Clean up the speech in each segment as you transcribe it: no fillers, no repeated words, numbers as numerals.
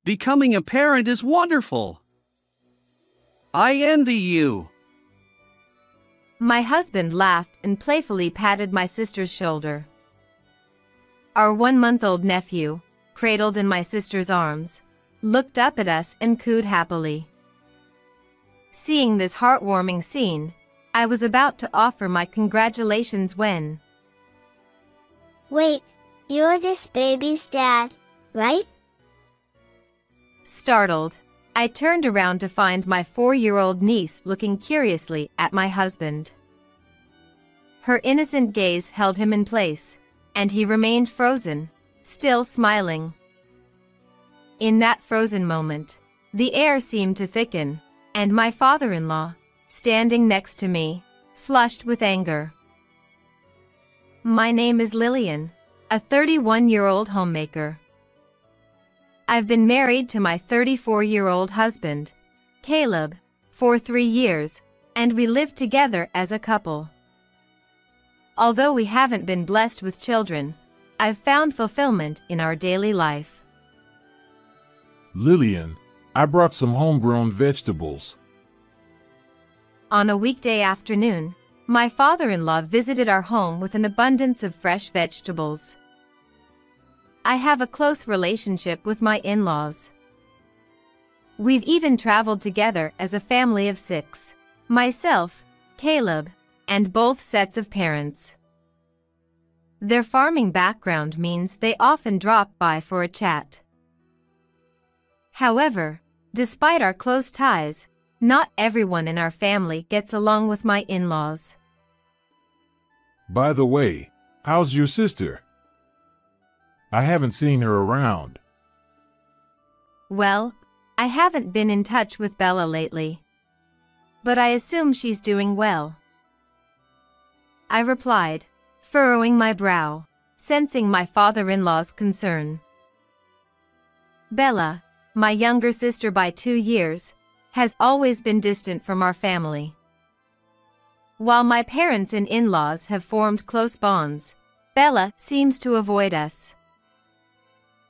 Becoming a parent is wonderful. I envy you. My husband laughed and playfully patted my sister's shoulder. Our 1-month-old nephew, cradled in my sister's arms, looked up at us and cooed happily. Seeing this heartwarming scene, I was about to offer my congratulations when... Wait, you're this baby's dad, right? Startled, I turned around to find my 4-year-old niece looking curiously at my husband. Her innocent gaze held him in place, and he remained frozen, still smiling. In that frozen moment, the air seemed to thicken, and my father-in-law, standing next to me, flushed with anger. My name is Lillian, a 31-year-old homemaker. I've been married to my 34-year-old husband, Caleb, for 3 years, and we live together as a couple. Although we haven't been blessed with children, I've found fulfillment in our daily life. Lillian, I brought some homegrown vegetables. On a weekday afternoon, my father-in-law visited our home with an abundance of fresh vegetables. I have a close relationship with my in-laws. We've even traveled together as a family of 6. Myself, Caleb, and both sets of parents. Their farming background means they often drop by for a chat. However, despite our close ties, not everyone in our family gets along with my in-laws. By the way, how's your sister? I haven't seen her around. Well, I haven't been in touch with Bella lately. But I assume she's doing well. I replied, furrowing my brow, sensing my father-in-law's concern. Bella, my younger sister by 2 years, has always been distant from our family. While my parents and in-laws have formed close bonds, Bella seems to avoid us.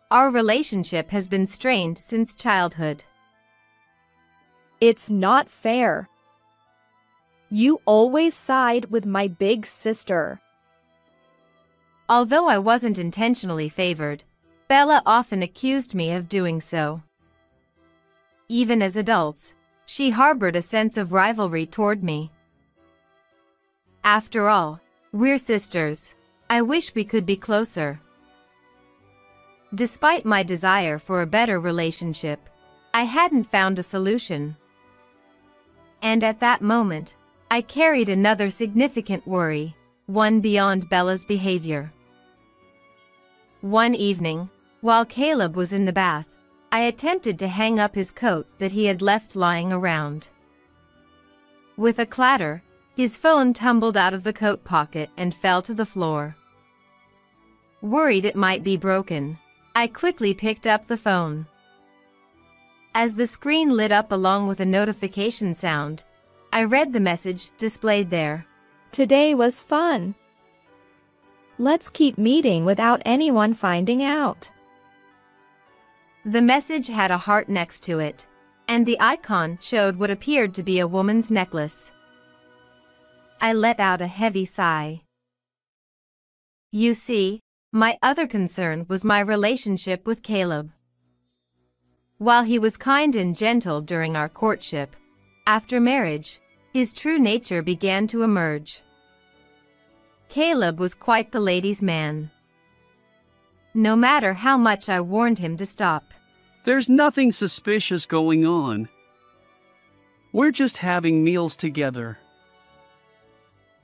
Our relationship has been strained since childhood. It's not fair. You always side with my big sister. Although I wasn't intentionally favored, Bella often accused me of doing so. Even as adults, she harbored a sense of rivalry toward me. After all, we're sisters. I wish we could be closer. Despite my desire for a better relationship, I hadn't found a solution. And at that moment, I carried another significant worry, one beyond Bella's behavior. One evening, while Caleb was in the bath, I attempted to hang up his coat that he had left lying around. With a clatter, his phone tumbled out of the coat pocket and fell to the floor. Worried it might be broken, I quickly picked up the phone. As the screen lit up along with a notification sound, I read the message displayed there. Today was fun. Let's keep meeting without anyone finding out. The message had a heart next to it, and the icon showed what appeared to be a woman's necklace. I let out a heavy sigh. You see, my other concern was my relationship with Caleb. While he was kind and gentle during our courtship, after marriage, his true nature began to emerge. Caleb was quite the ladies' man. No matter how much I warned him to stop. There's nothing suspicious going on. We're just having meals together.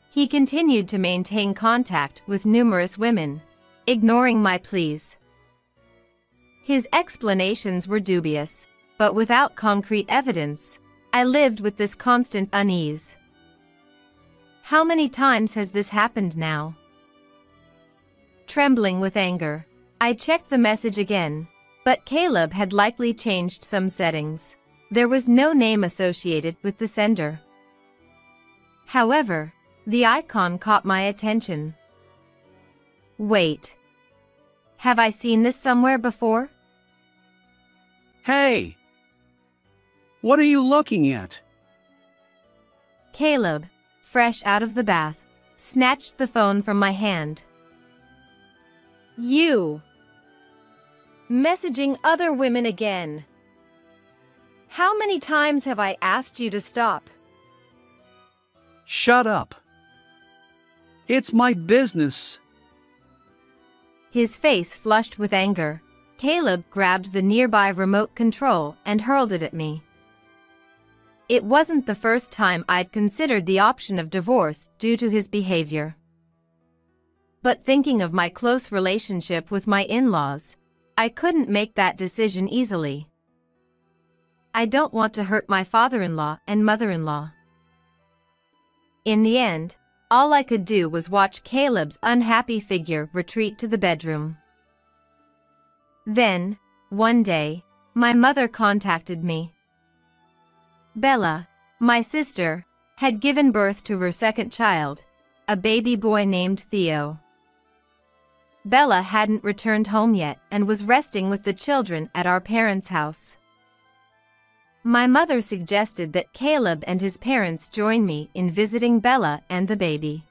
He continued to maintain contact with numerous women, ignoring my pleas. His explanations were dubious, but without concrete evidence, I lived with this constant unease. How many times has this happened now? Trembling with anger, I checked the message again, but Caleb had likely changed some settings. There was no name associated with the sender. However, the icon caught my attention. Wait. Have I seen this somewhere before? Hey! What are you looking at? Caleb, fresh out of the bath, snatched the phone from my hand. You! Messaging other women again. How many times have I asked you to stop? Shut up. It's my business. His face flushed with anger. Caleb grabbed the nearby remote control and hurled it at me. It wasn't the first time I'd considered the option of divorce due to his behavior. But thinking of my close relationship with my in-laws, I couldn't make that decision easily. I don't want to hurt my father-in-law and mother-in-law. In the end, all I could do was watch Caleb's unhappy figure retreat to the bedroom. Then, one day, my mother contacted me. Bella, my sister, had given birth to her second child, a baby boy named Theo. Bella hadn't returned home yet and was resting with the children at our parents' house. My mother suggested that Caleb and his parents join me in visiting Bella and the baby.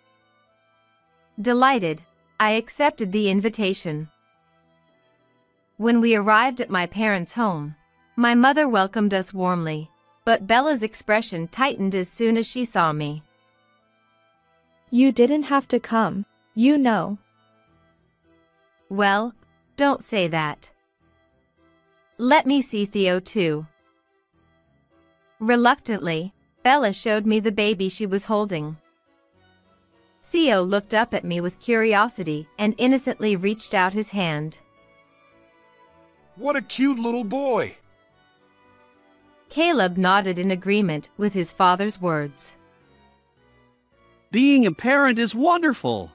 Delighted, I accepted the invitation. When we arrived at my parents' home, my mother welcomed us warmly, but Bella's expression tightened as soon as she saw me. You didn't have to come, you know. Well, don't say that. Let me see Theo too. Reluctantly, Bella showed me the baby she was holding. Theo looked up at me with curiosity and innocently reached out his hand. What a cute little boy! Caleb nodded in agreement with his father's words. Being a parent is wonderful.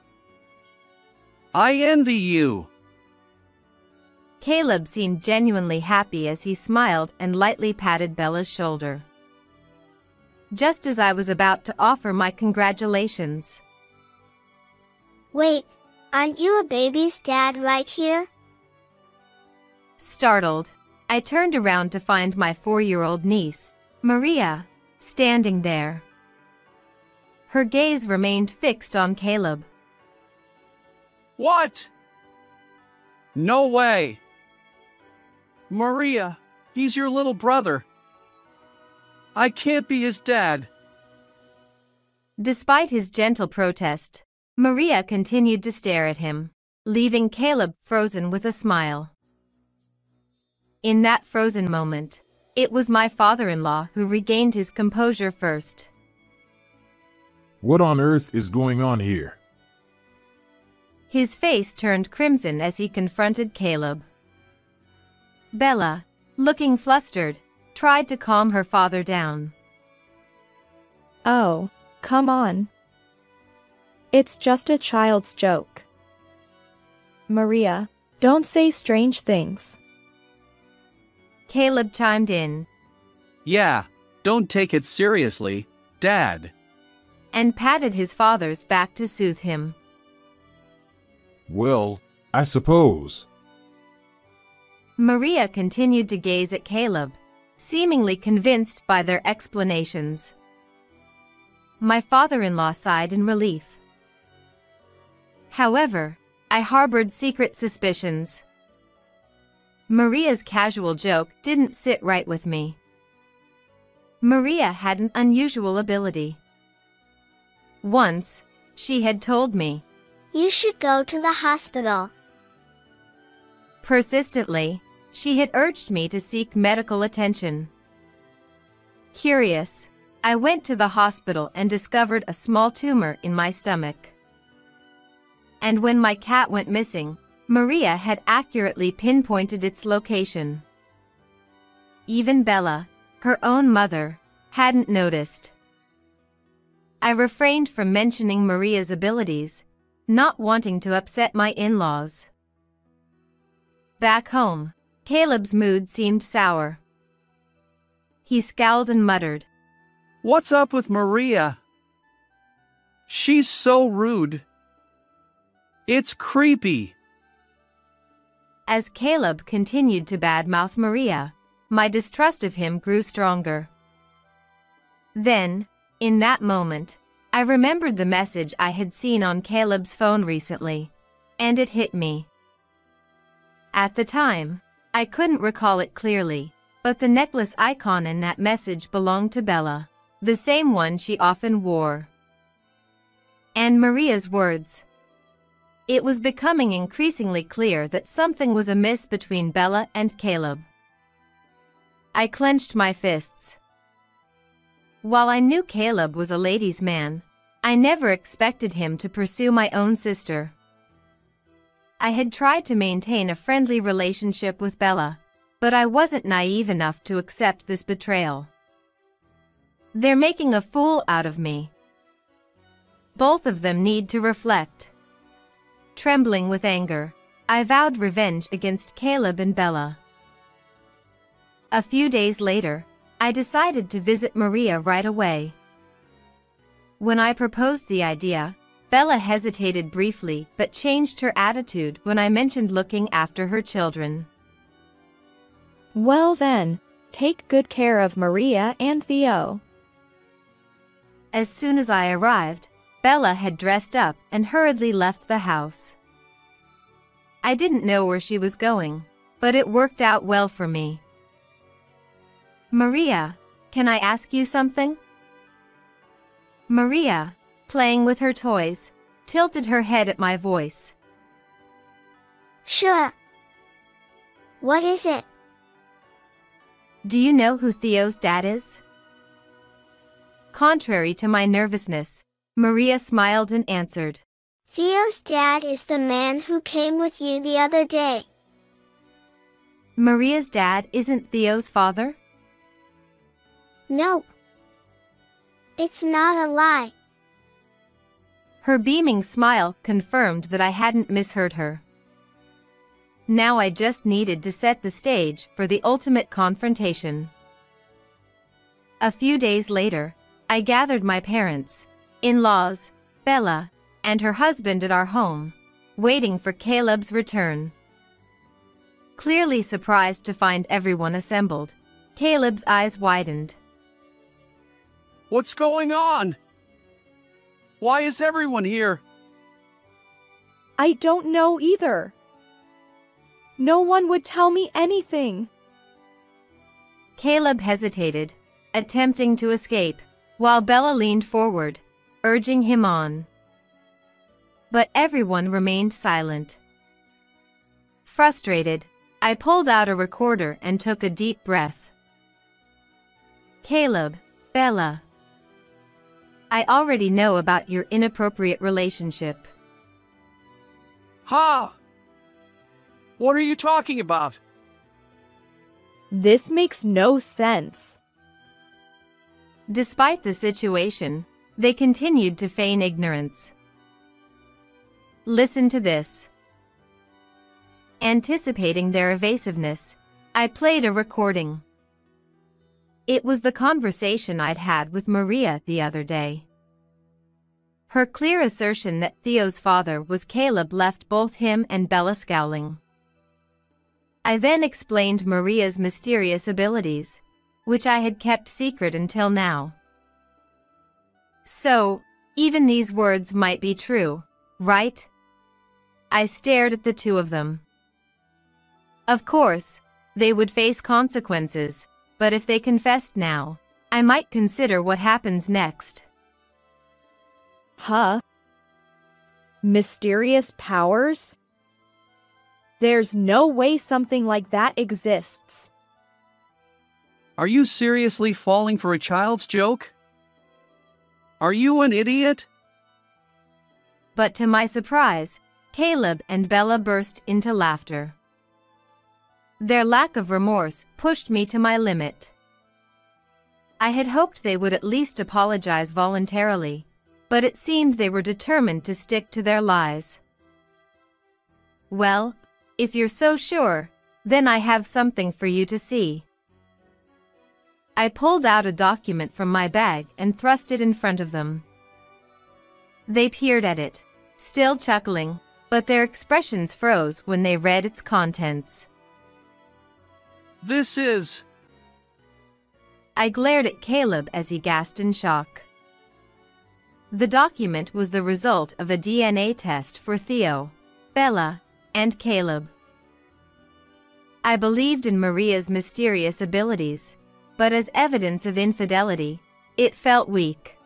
I envy you. Caleb seemed genuinely happy as he smiled and lightly patted Bella's shoulder. Just as I was about to offer my congratulations. Wait, aren't you a baby's dad right here? Startled, I turned around to find my 4-year-old niece, Maria, standing there. Her gaze remained fixed on Caleb. What? No way. Maria, he's your little brother. I can't be his dad. Despite his gentle protest, Maria continued to stare at him, leaving Caleb frozen with a smile. In that frozen moment, it was my father-in-law who regained his composure first. What on earth is going on here? His face turned crimson as he confronted Caleb. Bella, looking flustered, tried to calm her father down. Oh, come on. It's just a child's joke. Maria, don't say strange things. Caleb chimed in. Yeah, don't take it seriously, Dad. And patted his father's back to soothe him. Well, I suppose. Maria continued to gaze at Caleb, seemingly convinced by their explanations. My father-in-law sighed in relief. However, I harbored secret suspicions. Maria's casual joke didn't sit right with me. Maria had an unusual ability. Once, she had told me, You should go to the hospital. persistently, she had urged me to seek medical attention. Curious, I went to the hospital and discovered a small tumor in my stomach. And when my cat went missing, Maria had accurately pinpointed its location. Even Bella, her own mother, hadn't noticed. I refrained from mentioning Maria's abilities, not wanting to upset my in-laws. Back home, Caleb's mood seemed sour. He scowled and muttered, What's up with Maria? She's so rude. It's creepy. As Caleb continued to badmouth Maria, my distrust of him grew stronger. Then, in that moment, I remembered the message I had seen on Caleb's phone recently, and it hit me. At the time, I couldn't recall it clearly, but the necklace icon in that message belonged to Bella, the same one she often wore. And Maria's words. It was becoming increasingly clear that something was amiss between Bella and Caleb. I clenched my fists. While I knew Caleb was a ladies' man, I never expected him to pursue my own sister. I had tried to maintain a friendly relationship with Bella, but I wasn't naive enough to accept this betrayal. They're making a fool out of me. Both of them need to reflect. Trembling with anger, I vowed revenge against Caleb and Bella. A few days later, I decided to visit Maria right away. When I proposed the idea, Bella hesitated briefly but changed her attitude when I mentioned looking after her children. Well then, take good care of Maria and Theo. As soon as I arrived, Bella had dressed up and hurriedly left the house. I didn't know where she was going, but it worked out well for me. Maria, can I ask you something? Maria, playing with her toys, tilted her head at my voice. Sure. What is it? Do you know who Theo's dad is? Contrary to my nervousness, Maria smiled and answered. Theo's dad is the man who came with you the other day. Maria's dad isn't Theo's father? Nope. It's not a lie. Her beaming smile confirmed that I hadn't misheard her. Now I just needed to set the stage for the ultimate confrontation. A few days later, I gathered my parents, in-laws, Bella, and her husband at our home, waiting for Caleb's return. Clearly surprised to find everyone assembled, Caleb's eyes widened. What's going on? Why is everyone here? I don't know either. No one would tell me anything. Caleb hesitated, attempting to escape, while Bella leaned forward, urging him on. But everyone remained silent. Frustrated, I pulled out a recorder and took a deep breath. Caleb, Bella. I already know about your inappropriate relationship. Ha! What are you talking about? This makes no sense. Despite the situation, they continued to feign ignorance. Listen to this. Anticipating their evasiveness, I played a recording. It was the conversation I'd had with Maria the other day. Her clear assertion that Theo's father was Caleb left both him and Bella scowling. I then explained Maria's mysterious abilities, which I had kept secret until now. So, even these words might be true, right? I stared at the two of them. Of course, they would face consequences, but if they confessed now, I might consider what happens next. Huh? Mysterious powers? There's no way something like that exists. Are you seriously falling for a child's joke? Are you an idiot? But to my surprise, Caleb and Bella burst into laughter. Their lack of remorse pushed me to my limit. I had hoped they would at least apologize voluntarily, but it seemed they were determined to stick to their lies. Well, if you're so sure, then I have something for you to see. I pulled out a document from my bag and thrust it in front of them. They peered at it, still chuckling, but their expressions froze when they read its contents. This is I glared at Caleb as he gasped in shock. The document was the result of a DNA test for Theo, Bella, and Caleb. I believed in Maria's mysterious abilities, but as evidence of infidelity, it felt weak.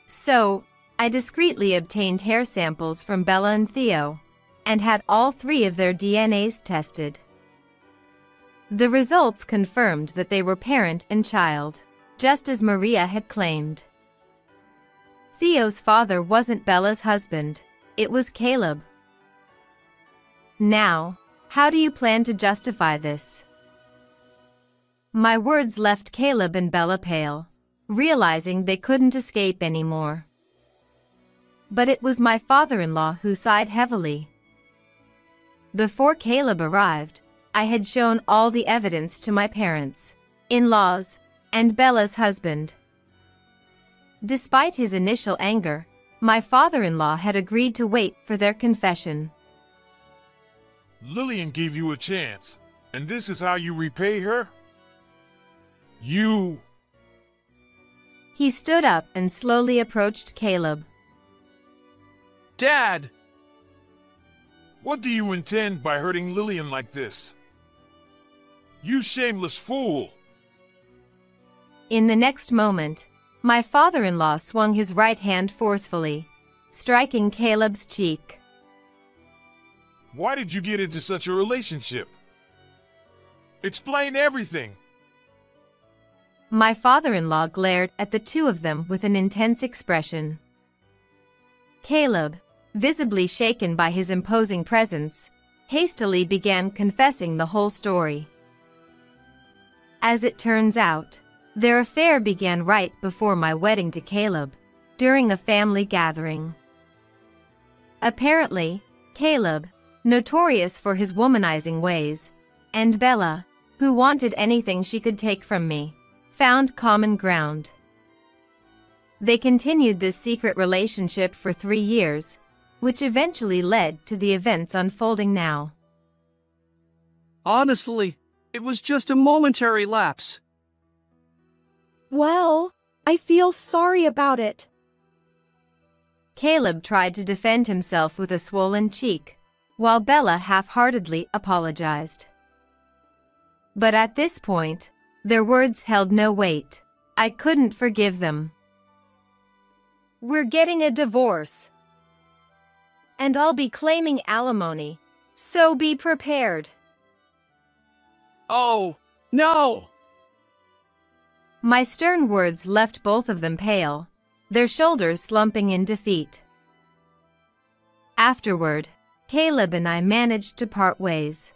So, I discreetly obtained hair samples from Bella and Theo, and had all three of their DNAs tested. The results confirmed that they were parent and child, just as Maria had claimed. Theo's father wasn't Bella's husband, it was Caleb. Now, how do you plan to justify this? My words left Caleb and Bella pale, realizing they couldn't escape anymore. But it was my father-in-law who sighed heavily. Before Caleb arrived, I had shown all the evidence to my parents, in-laws, and Bella's husband. Despite his initial anger, my father-in-law had agreed to wait for their confession. Lillian gave you a chance, and this is how you repay her? You... He stood up and slowly approached Caleb. Dad! What do you intend by hurting Lillian like this? You shameless fool! In the next moment, my father-in-law swung his right hand forcefully, striking Caleb's cheek. Why did you get into such a relationship? Explain everything! My father-in-law glared at the two of them with an intense expression. Caleb, visibly shaken by his imposing presence, hastily began confessing the whole story. As it turns out, their affair began right before my wedding to Caleb, during a family gathering. Apparently, Caleb, notorious for his womanizing ways, and Bella, who wanted anything she could take from me, found common ground. They continued this secret relationship for 3 years, which eventually led to the events unfolding now. Honestly, it was just a momentary lapse. Well, I feel sorry about it. Caleb tried to defend himself with a swollen cheek, while Bella half-heartedly apologized. But at this point, their words held no weight. I couldn't forgive them. We're getting a divorce. And I'll be claiming alimony, so be prepared. Oh, no! My stern words left both of them pale, their shoulders slumping in defeat. Afterward, Caleb and I managed to part ways.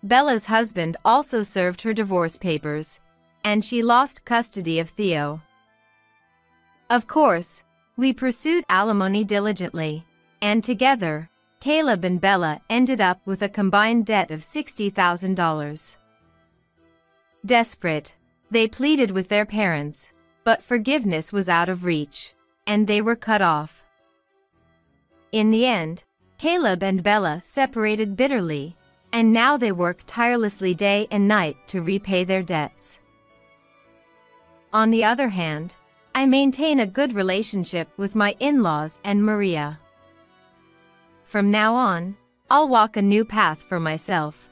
Bella's husband also served her divorce papers, and she lost custody of Theo. Of course, we pursued alimony diligently, and together, Caleb and Bella ended up with a combined debt of $60,000. Desperate, they pleaded with their parents, but forgiveness was out of reach, and they were cut off. In the end, Caleb and Bella separated bitterly, and now they work tirelessly day and night to repay their debts. On the other hand, I maintain a good relationship with my in-laws and Maria. From now on, I'll walk a new path for myself.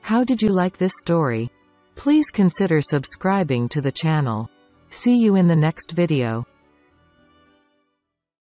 How did you like this story? Please consider subscribing to the channel. See you in the next video.